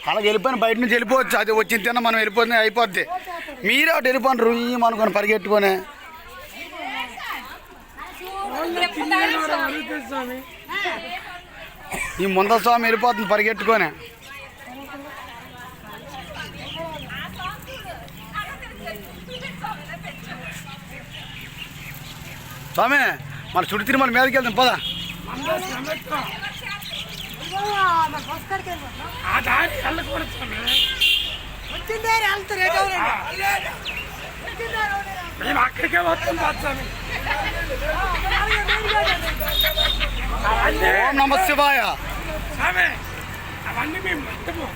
అలాగే వెళ్ళిపోయిన బయట నుంచి వెళ్ళిపోవచ్చు. అది వచ్చిన తిన్న మనం వెళ్ళిపోతే అయిపోద్ది. మీరే ఒకటి వెళ్ళిపోండి రుయ్యం అనుకోని పరిగెట్టుకొని. ఈ ముందర స్వామి వెళ్ళిపోతుంది పరిగెట్టుకొని. స్వామి మన చుట్టూ తిరిగి మన మీదకి వెళ్తాం పదా. మేము అక్కడికే వస్తాం. ఓం నమ శివాయ. అవన్నీ మేము మొత్తము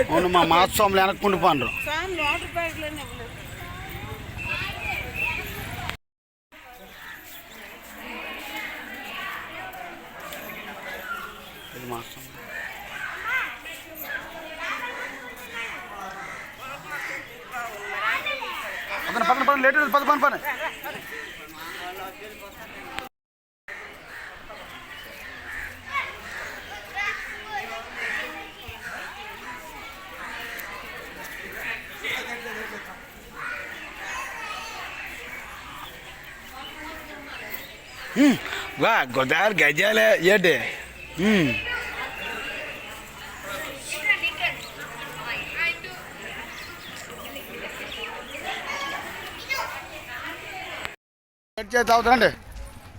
అవును మా మాస్వాములు వెనక్కుండి పండ్రు. ఇది మాస్వామి పక్కన పక్కన లేట్ పద పని. వా గోదావరి గజాలే ఏంటి. అవుతుందండి.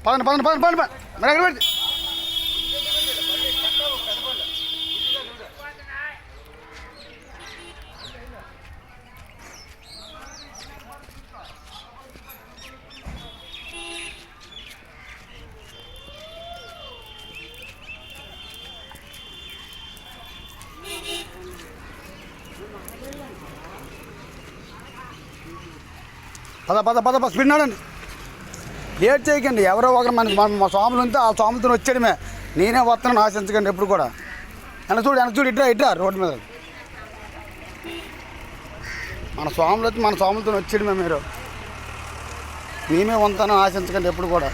పదండి పదండి పదండి పదండి మరి ఎక్కడ పెడితే పద పద పద పద స్పీడ్ నాడండి. లేట్ చేయకండి. ఎవరో ఒకరు మా స్వాములు ఉంటే ఆ స్వాములతో వచ్చేయడమే. నేనే వస్తాను ఆశించకండి ఎప్పుడు కూడా. వెనక చూడు ఇట్రా రోడ్డు మీద మన స్వాములు వచ్చి మన స్వాములతో వచ్చేయడమే. మీరు మేమే వంతాను ఆశించకండి ఎప్పుడు కూడా.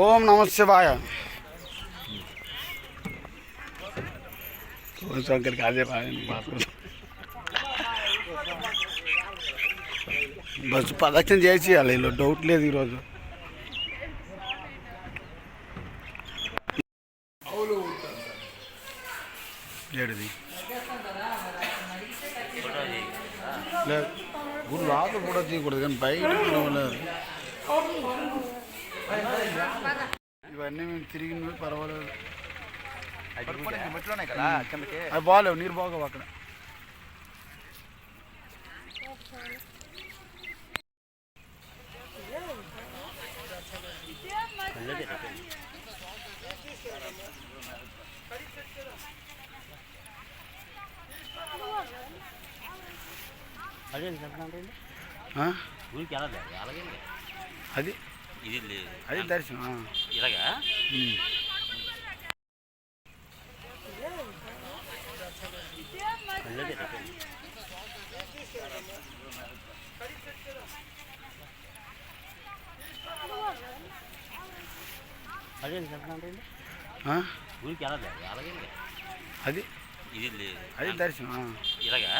ఓం నమ శివాయ. శంకర్కి అదే బస్సు ప్రదక్షిణ చేసేయాలి. వీళ్ళు డౌట్ లేదు ఈరోజు. ఏడిది లేదు గుడి లోపల కూడా తీయకూడదు కానీ బయట లేదు. ఇవన్నీ మేము తిరిగి పర్వాలేదు. అవి బాగాలేవు, నీరు బాగోవు అక్కడ. అది అది దర్శనం ఇలాగా. అది అది దర్శనం ఇలాగా.